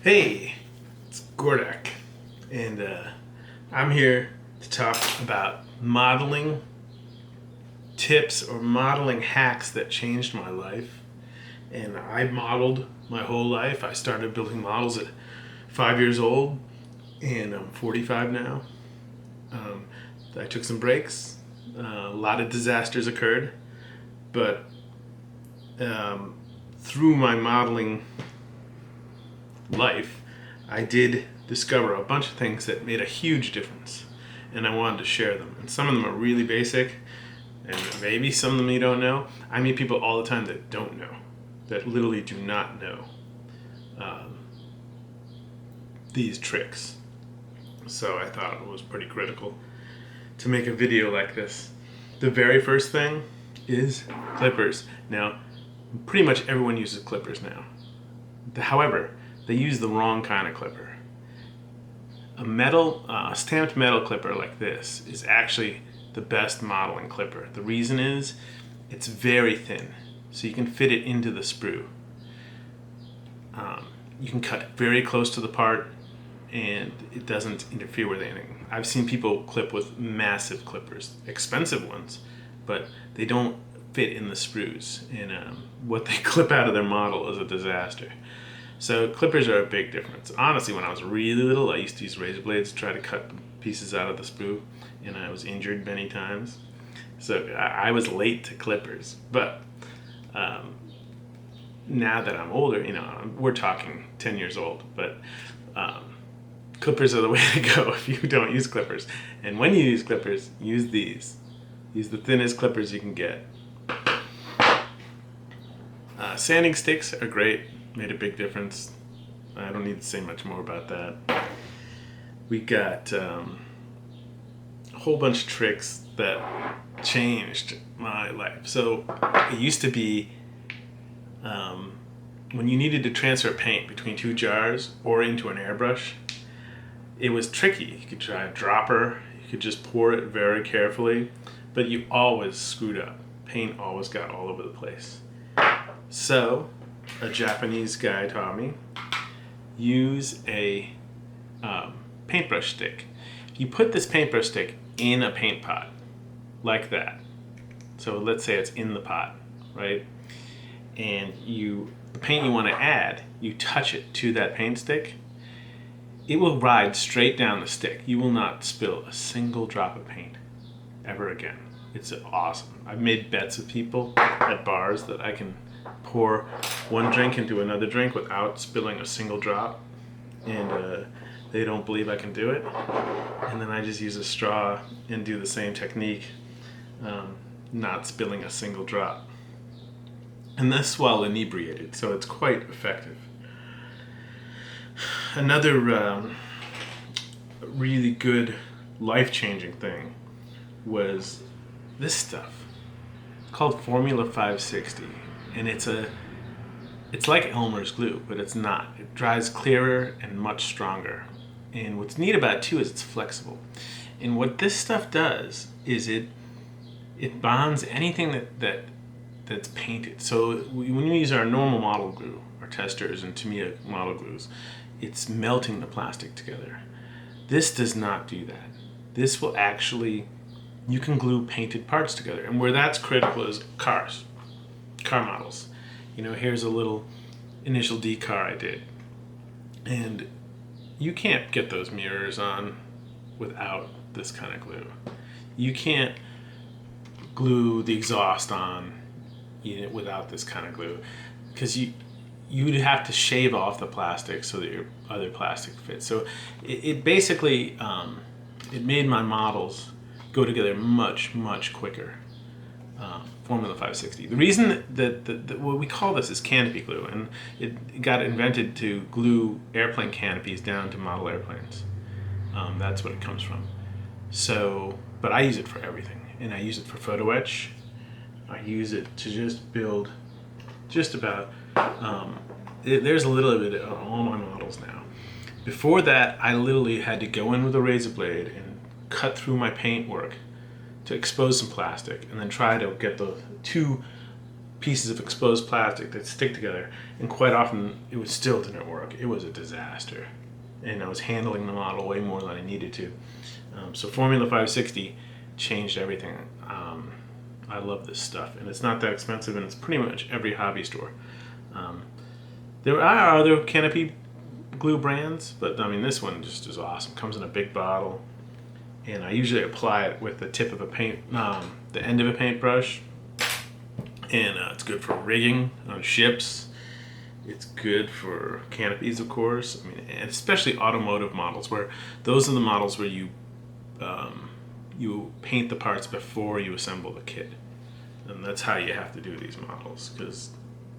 Hey, it's Gordak, and I'm here to talk about modeling tips or modeling hacks that changed my life. And I modeled my whole life. I started building models at 5 years old, and I'm 45 now. Um, I took some breaks. A lot of disasters occurred, but through my modeling life, I did discover a bunch of things that made a huge difference, and I wanted to share them. And some of them are really basic, and maybe some of them you don't know. I meet people all the time that don't know, that literally do not know these tricks. So I thought it was pretty critical to make a video like this. The very first thing is clippers. Now, pretty much everyone uses clippers now. However, they use the wrong kind of clipper. A stamped metal clipper like this is actually the best modeling clipper. The reason is it's very thin, so you can fit it into the sprue. You can cut very close to the part, and it doesn't interfere with anything. I've seen people clip with massive clippers, expensive ones, but they don't fit in the sprues, and what they clip out of their model is a disaster. So clippers are a big difference. Honestly, when I was really little, I used to use razor blades to try to cut pieces out of the sprue, and I was injured many times. So I was late to clippers, but now that I'm older, we're talking 10 years old, but clippers are the way to go if you don't use clippers. And when you use clippers, use these. Use the thinnest clippers you can get. Sanding sticks are great. Made a big difference. I don't need to say much more about that. We got a whole bunch of tricks that changed my life. So it used to be when you needed to transfer paint between two jars or into an airbrush, it was tricky. You could try a dropper, you could just pour it very carefully, but you always screwed up. Paint always got all over the place. So a Japanese guy taught me, use a paintbrush stick. You put this paintbrush stick in a paint pot, like that. So let's say it's in the pot, right? And the paint you want to add, you touch it to that paint stick, it will ride straight down the stick. You will not spill a single drop of paint ever again. It's awesome. I've made bets with people at bars that I can pour one drink into another drink without spilling a single drop, and they don't believe I can do it. And then I just use a straw and do the same technique, not spilling a single drop. And this while inebriated, so it's quite effective. Another really good life-changing thing was this stuff called Formula 560, and it's like Elmer's glue, but it's not. It dries clearer and much stronger. And what's neat about it too is it's flexible. And what this stuff does is it bonds anything that's painted. So when we use our normal model glue, our testers and Tamiya model glues, it's melting the plastic together. This does not do that. This will actually, you can glue painted parts together. And where that's critical is car models. Here's a little initial D car I did. And you can't get those mirrors on without this kind of glue. You can't glue the exhaust on without this kind of glue, because you'd have to shave off the plastic so that your other plastic fits. So it basically it made my models go together much, much quicker. Formula 560. The reason that what we call this is canopy glue, and it got invented to glue airplane canopies down to model airplanes. That's what it comes from. So, but I use it for everything, and I use it for photo etch. I use it to just build just about, there's a little bit of all my models now. Before that, I literally had to go in with a razor blade and cut through my paint work to expose some plastic, and then try to get the two pieces of exposed plastic that stick together, and quite often it still didn't work. It was a disaster, and I was handling the model way more than I needed to. So Formula 560 changed everything. I love this stuff, and it's not that expensive, and it's pretty much every hobby store. There are other Canopy glue brands, but I mean, this one just is awesome. Comes in a big bottle, and I usually apply it with the tip of a the end of a paintbrush, and it's good for rigging on ships. It's good for canopies, of course. I mean, and especially automotive models, where those are the models where you paint the parts before you assemble the kit, and that's how you have to do these models, because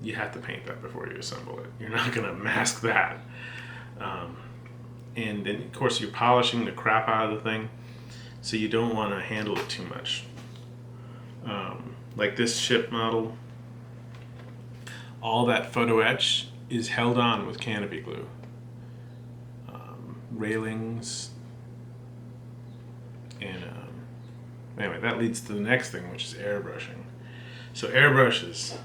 you have to paint that before you assemble it. You're not going to mask that. And then, of course, you're polishing the crap out of the thing, so you don't want to handle it too much. Like this ship model, all that photo etch is held on with Canopy glue. Railings, and anyway, that leads to the next thing, which is airbrushing. So airbrushes,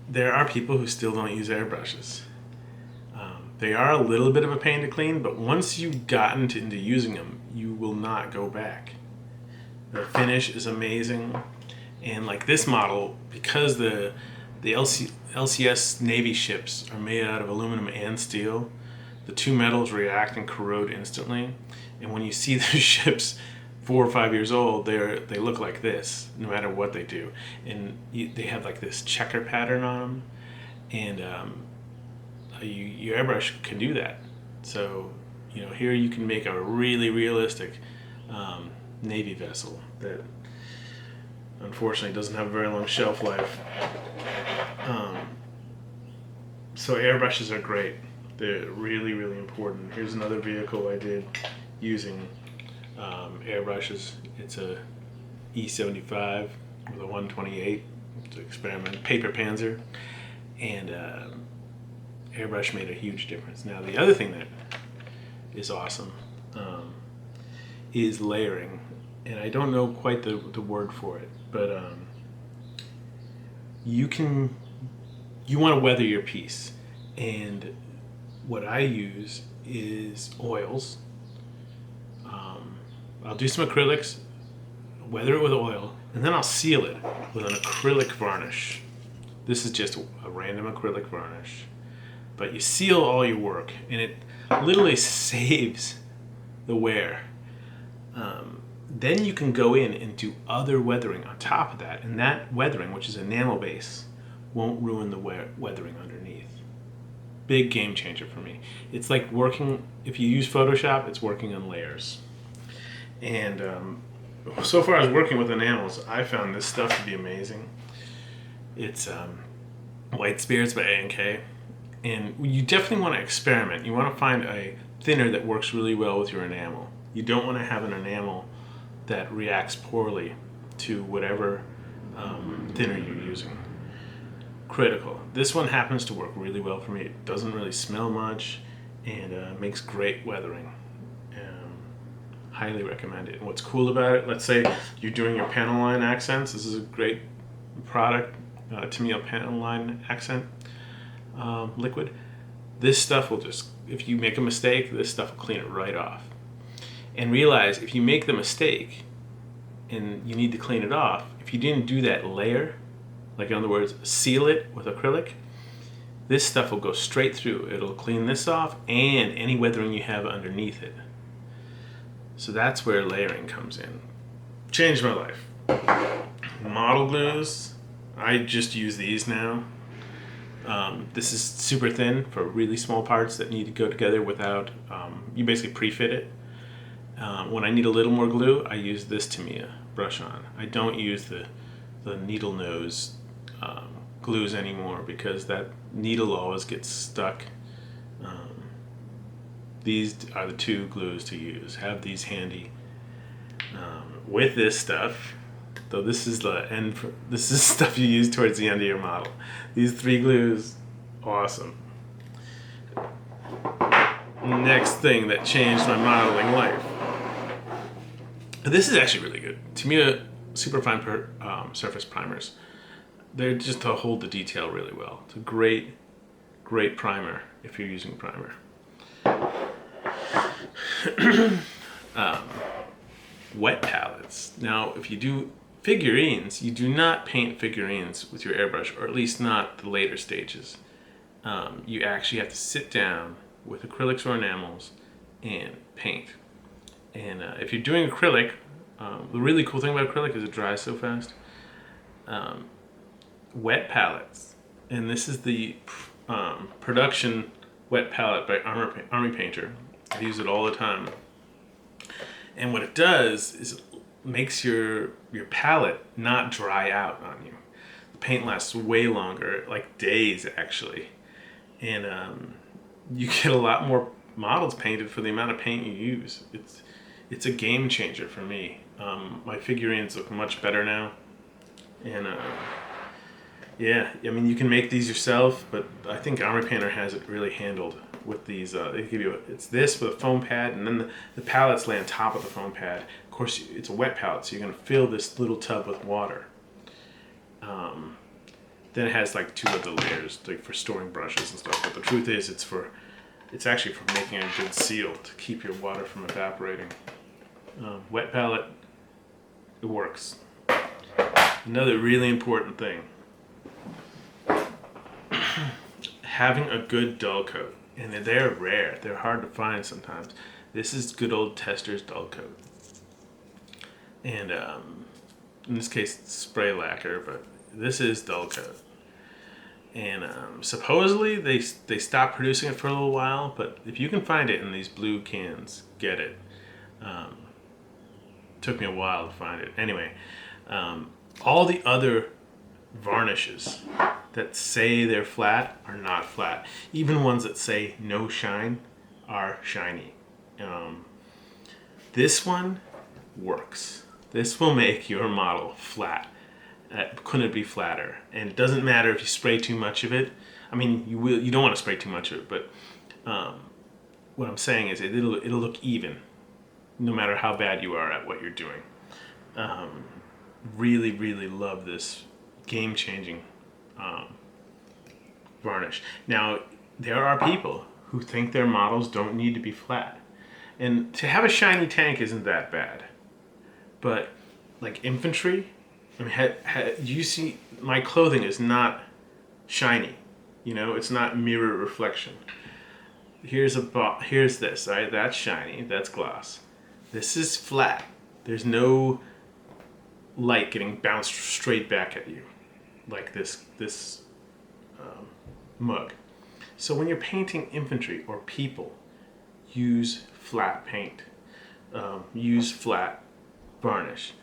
there are people who still don't use airbrushes. They are a little bit of a pain to clean, but once you've gotten into using them, you will not go back. The finish is amazing, and like this model, because the LCS Navy ships are made out of aluminum and steel, the two metals react and corrode instantly. And when you see those ships 4 or 5 years old, they look like this, no matter what they do. And they have like this checker pattern on them, and your airbrush can do that. So, here you can make a really realistic Navy vessel that unfortunately doesn't have a very long shelf life. So airbrushes are great. They're really, really important. Here's another vehicle I did using airbrushes. It's a E75 with a 128. It's an experiment, paper panzer, and airbrush made a huge difference. Now the other thing that is awesome is layering, and I don't know quite the word for it, but you want to weather your piece, and what I use is oils. I'll do some acrylics, weather it with oil, and then I'll seal it with an acrylic varnish. This is just a random acrylic varnish, but you seal all your work, and it literally saves the wear. Then you can go in and do other weathering on top of that, and that weathering, which is enamel base, won't ruin the weathering underneath. Big game changer for me. It's like if you use Photoshop, it's working on layers. And so far as working with enamels, I found this stuff to be amazing. It's White Spirits by A&K, and you definitely want to experiment. You want to find a thinner that works really well with your enamel. You don't want to have an enamel that reacts poorly to whatever thinner you're using. Critical. This one happens to work really well for me. It doesn't really smell much, and makes great weathering. Highly recommend it. And what's cool about it, let's say you're doing your panel line accents. This is a great product, Tamiya panel line accent liquid. This stuff will just, if you make a mistake, this stuff will clean it right off. And realize, if you make the mistake and you need to clean it off, if you didn't do that layer, like in other words, seal it with acrylic, this stuff will go straight through. It'll clean this off and any weathering you have underneath it. So that's where layering comes in. Changed my life. Model glues, I just use these now. This is super thin for really small parts that need to go together without, you basically pre-fit it. When I need a little more glue, I use this Tamiya brush on. I don't use the needle nose glues anymore, because that needle always gets stuck. These are the two glues to use. Have these handy. With this stuff, though, this is this is stuff you use towards the end of your model. These 3 glues, awesome. Next thing that changed my modeling life. This is actually really good. Tamiya Superfine Surface Primers. they're just to hold the detail really well. It's a great primer if you're using primer. Wet palettes. Now, if you do figurines, you do not paint figurines with your airbrush, or at least not the later stages. You actually have to sit down with acrylics or enamels and paint. And if you're doing acrylic, the really cool thing about acrylic is it dries so fast. Wet palettes, and this is the production wet palette by Army Painter. I use it all the time. And what it does is it makes your palette not dry out on you. The paint lasts way longer, like days actually. And you get a lot more models painted for the amount of paint you use. It's a game changer for me. My figurines look much better now. And yeah, I mean, you can make these yourself, but I think Army Painter has it really handled with these. They give you, it's this with a foam pad, and then the palettes lay on top of the foam pad. Of course, it's a wet palette, so you're gonna fill this little tub with water. Then it has like 2 other layers, like for storing brushes and stuff. But the truth is, it's actually for making a good seal to keep your water from evaporating. Wet palette, it works. Another really important thing, having a good dull coat. And they're rare. They're hard to find sometimes. This is good old Tester's dull coat. And in this case, it's spray lacquer, but this is dull coat. And supposedly they stopped producing it for a little while, but if you can find it in these blue cans, get it. Took me a while to find it. Anyway, all the other varnishes that say they're flat are not flat. Even ones that say no shine are shiny. This one works. This will make your model flat. Couldn't be flatter. And it doesn't matter if you spray too much of it. I mean, you don't want to spray too much of it, but what I'm saying is it'll look even, no matter how bad you are at what you're doing. Really love this game-changing varnish. Now, there are people who think their models don't need to be flat. And to have a shiny tank isn't that bad. But, like infantry, I mean, you see, my clothing is not shiny. You know, it's not mirror reflection. Here's this, all right? That's shiny, that's gloss. This is flat. There's no light getting bounced straight back at you, like this mug. So when you're painting infantry or people, use flat paint. Use flat varnish.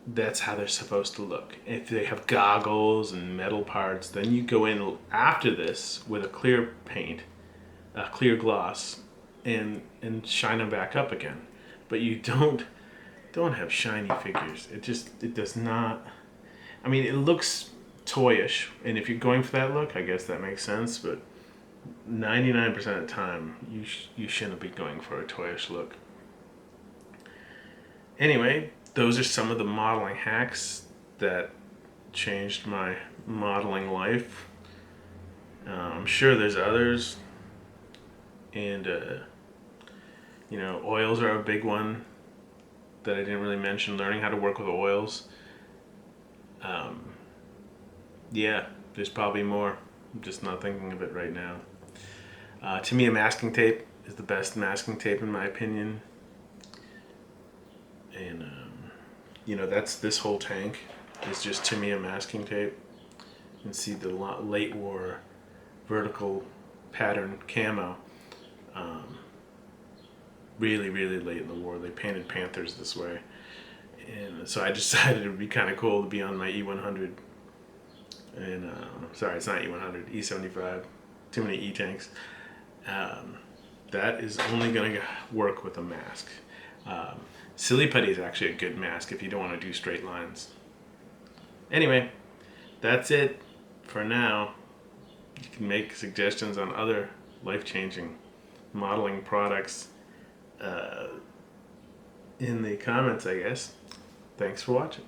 That's how they're supposed to look. If they have goggles and metal parts, then you go in after this with a clear paint, a clear gloss, and shine them back up again. But you don't have shiny figures. It does not. I mean, it looks toyish, and if you're going for that look, I guess that makes sense. But 99% of the time, you shouldn't be going for a toyish look. Anyway, those are some of the modeling hacks that changed my modeling life. I'm sure there's others, and you know, oils are a big one that I didn't really mention. Learning how to work with oils. Yeah, there's probably more. I'm just not thinking of it right now. To me, a masking tape is the best masking tape in my opinion. And you know, this whole tank is just to me a masking tape. You can see the late war vertical pattern camo. Really late in the war, they painted Panthers this way. And so I decided it would be kind of cool to be on my E100. And sorry, it's not E100, E75. Too many E-tanks. That is only going to work with a mask. Silly Putty is actually a good mask if you don't want to do straight lines. Anyway, that's it for now. You can make suggestions on other life-changing modeling products in the comments, I guess. Thanks for watching.